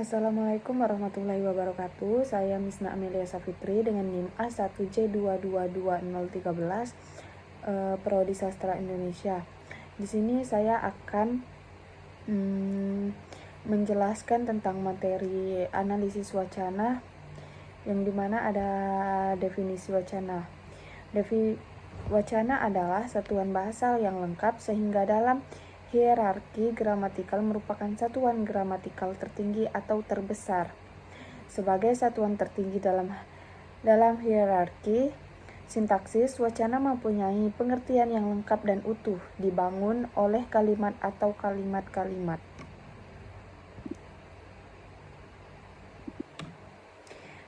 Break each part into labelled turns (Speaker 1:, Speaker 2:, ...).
Speaker 1: Assalamualaikum warahmatullahi wabarakatuh. Saya Misna Amelia Safitri dengan NIM A1J222013 Prodi Sastra Indonesia. Di sini saya akan menjelaskan tentang materi analisis wacana yang dimana ada definisi wacana. Wacana adalah satuan bahasa yang lengkap sehingga dalam hierarki gramatikal merupakan satuan gramatikal tertinggi atau terbesar. Sebagai satuan tertinggi dalam hierarki sintaksis, wacana mempunyai pengertian yang lengkap dan utuh, dibangun oleh kalimat atau kalimat-kalimat.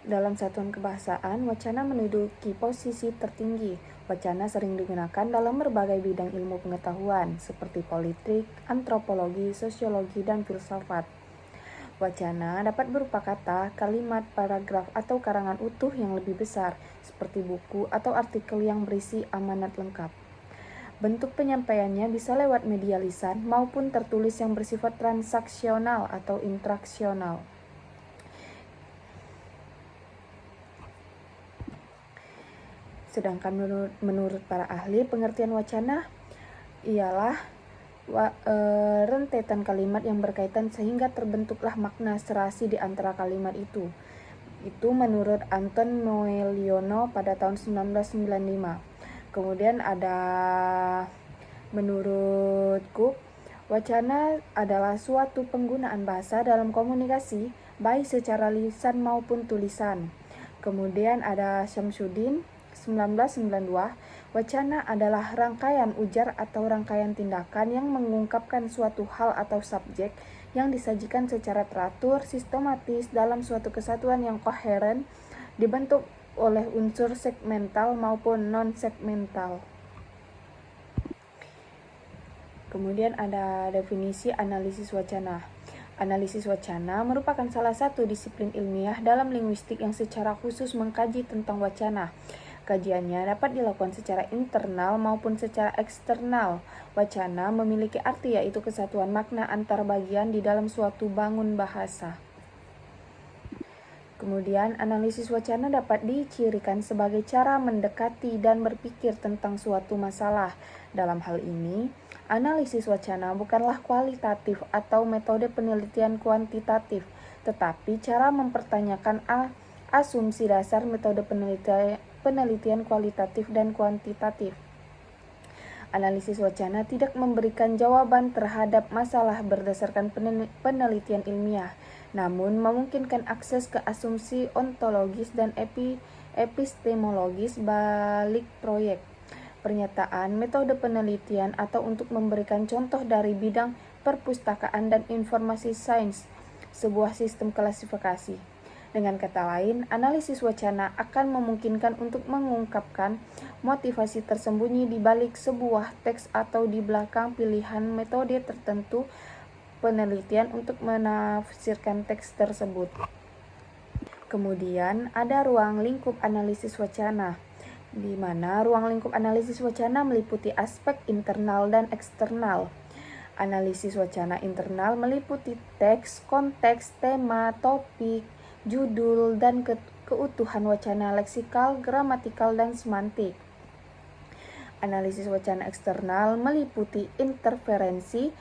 Speaker 1: Dalam satuan kebahasaan, wacana menduduki posisi tertinggi. Wacana sering digunakan dalam berbagai bidang ilmu pengetahuan, seperti politik, antropologi, sosiologi, dan filsafat. Wacana dapat berupa kata, kalimat, paragraf, atau karangan utuh yang lebih besar, seperti buku atau artikel yang berisi amanat lengkap. Bentuk penyampaiannya bisa lewat media lisan maupun tertulis yang bersifat transaksional atau interaksional. Sedangkan menurut para ahli, pengertian wacana ialah rentetan kalimat yang berkaitan sehingga terbentuklah makna serasi di antara kalimat itu. Itu menurut Anton Noeliono pada tahun 1995. Kemudian ada menurut Cook, wacana adalah suatu penggunaan bahasa dalam komunikasi, baik secara lisan maupun tulisan. Kemudian ada Syamsuddin 1992, wacana adalah rangkaian ujar atau rangkaian tindakan yang mengungkapkan suatu hal atau subjek yang disajikan secara teratur, sistematis dalam suatu kesatuan yang koheren, dibentuk oleh unsur segmental maupun non-segmental. Kemudian ada definisi analisis wacana. Analisis wacana merupakan salah satu disiplin ilmiah dalam linguistik yang secara khusus mengkaji tentang wacana. Kajiannya dapat dilakukan secara internal maupun secara eksternal. Wacana memiliki arti yaitu kesatuan makna antar bagian di dalam suatu bangun bahasa. Kemudian, analisis wacana dapat dicirikan sebagai cara mendekati dan berpikir tentang suatu masalah. Dalam hal ini, analisis wacana bukanlah kualitatif atau metode penelitian kuantitatif, tetapi cara mempertanyakan asumsi dasar metode penelitian kualitatif dan kuantitatif. Analisis wacana tidak memberikan jawaban terhadap masalah berdasarkan penelitian ilmiah, namun memungkinkan akses ke asumsi ontologis dan epistemologis balik proyek, pernyataan, metode penelitian, atau untuk memberikan contoh dari bidang perpustakaan dan informasi sains, sebuah sistem klasifikasi. Dengan kata lain, analisis wacana akan memungkinkan untuk mengungkapkan motivasi tersembunyi di balik sebuah teks atau di belakang pilihan metode tertentu penelitian untuk menafsirkan teks tersebut. Kemudian ada ruang lingkup analisis wacana, di mana ruang lingkup analisis wacana meliputi aspek internal dan eksternal. Analisis wacana internal meliputi teks, konteks, tema, topik, judul, dan keutuhan wacana leksikal, gramatikal, dan semantik. Analisis wacana eksternal meliputi interferensi,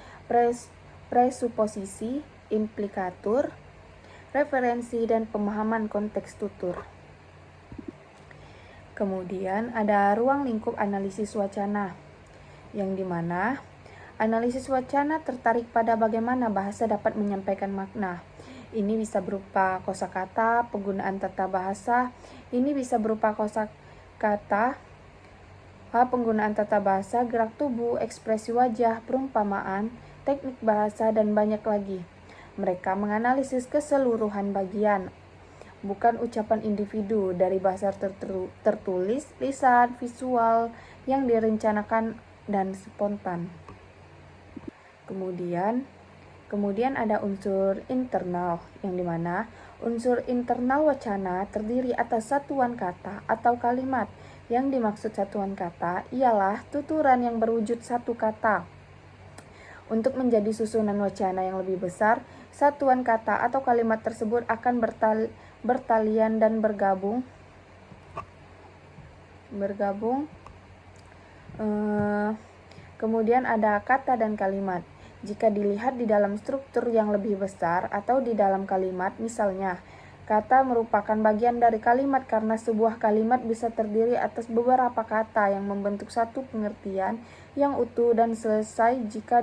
Speaker 1: presuposisi, implikatur, referensi, dan pemahaman konteks tutur. Kemudian ada ruang lingkup analisis wacana, yang dimana analisis wacana tertarik pada bagaimana bahasa dapat menyampaikan makna. Ini bisa berupa kosakata, penggunaan tata bahasa. Ini bisa berupa kosakata, penggunaan tata bahasa, gerak tubuh, ekspresi wajah, perumpamaan, teknik bahasa, dan banyak lagi. Mereka menganalisis keseluruhan bagian, bukan ucapan individu dari bahasa tertulis, lisan, visual, yang direncanakan dan spontan. Kemudian ada unsur internal, yang dimana unsur internal wacana terdiri atas satuan kata atau kalimat. Yang dimaksud satuan kata ialah tuturan yang berwujud satu kata. Untuk menjadi susunan wacana yang lebih besar, satuan kata atau kalimat tersebut akan bertalian dan bergabung. Kemudian ada kata dan kalimat. Jika dilihat di dalam struktur yang lebih besar atau di dalam kalimat, misalnya, kata merupakan bagian dari kalimat karena sebuah kalimat bisa terdiri atas beberapa kata yang membentuk satu pengertian yang utuh dan selesai jika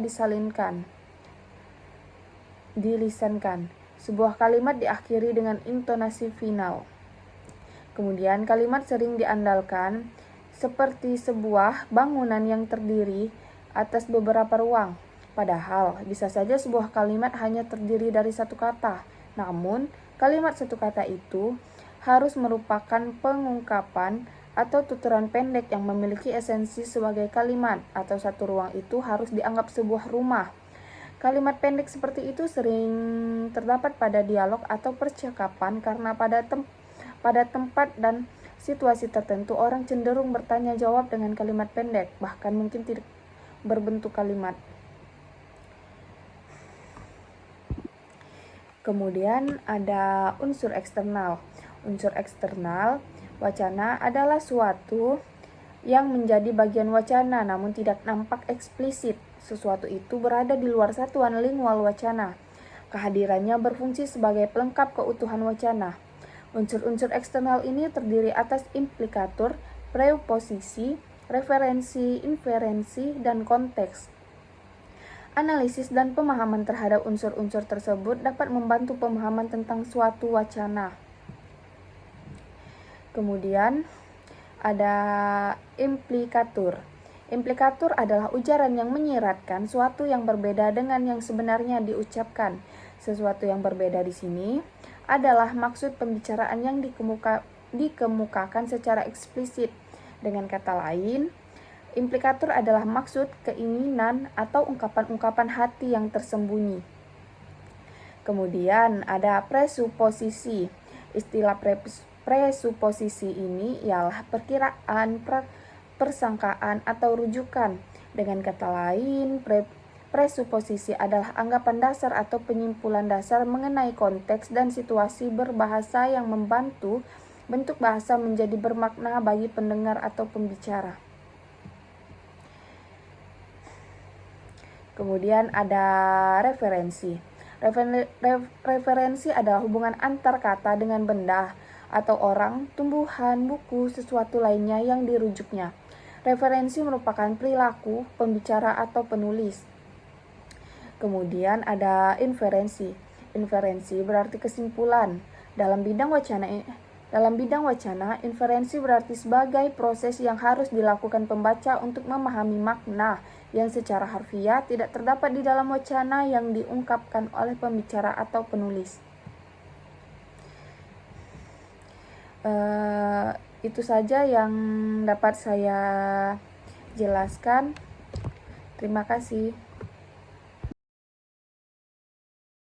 Speaker 1: dilisankan. Sebuah kalimat diakhiri dengan intonasi final. Kemudian kalimat sering diandalkan seperti sebuah bangunan yang terdiri atas beberapa ruang. Padahal bisa saja sebuah kalimat hanya terdiri dari satu kata. Namun, kalimat satu kata itu harus merupakan pengungkapan atau tuturan pendek yang memiliki esensi sebagai kalimat, atau satu ruang itu harus dianggap sebuah rumah. Kalimat pendek seperti itu sering terdapat pada dialog atau percakapan karena pada tempat dan situasi tertentu orang cenderung bertanya jawab dengan kalimat pendek, bahkan mungkin tidak berbentuk kalimat. Kemudian ada unsur eksternal. Unsur eksternal wacana adalah suatu yang menjadi bagian wacana namun tidak nampak eksplisit. Sesuatu itu berada di luar satuan lingual wacana. Kehadirannya berfungsi sebagai pelengkap keutuhan wacana. Unsur-unsur eksternal ini terdiri atas implikatur, preposisi, referensi, inferensi, dan konteks. Analisis dan pemahaman terhadap unsur-unsur tersebut dapat membantu pemahaman tentang suatu wacana. Kemudian ada implikatur. Implikatur adalah ujaran yang menyiratkan suatu yang berbeda dengan yang sebenarnya diucapkan. Sesuatu yang berbeda di sini adalah maksud pembicaraan yang dikemukakan secara eksplisit. Dengan kata lain, implikatur adalah maksud, keinginan, atau ungkapan-ungkapan hati yang tersembunyi. Kemudian ada presuposisi. Istilah presuposisi ini ialah perkiraan, persangkaan, atau rujukan. Dengan kata lain, presuposisi adalah anggapan dasar atau penyimpulan dasar mengenai konteks dan situasi berbahasa yang membantu bentuk bahasa menjadi bermakna bagi pendengar atau pembicara. Kemudian ada referensi. Referensi adalah hubungan antar kata dengan benda atau orang, tumbuhan, buku, sesuatu lainnya yang dirujuknya. Referensi merupakan perilaku pembicara atau penulis. Kemudian ada inferensi. Inferensi berarti kesimpulan. Dalam bidang wacana, inferensi berarti sebagai proses yang harus dilakukan pembaca untuk memahami makna yang secara harfiah tidak terdapat di dalam wacana yang diungkapkan oleh pembicara atau penulis. Itu saja yang dapat saya jelaskan. Terima kasih.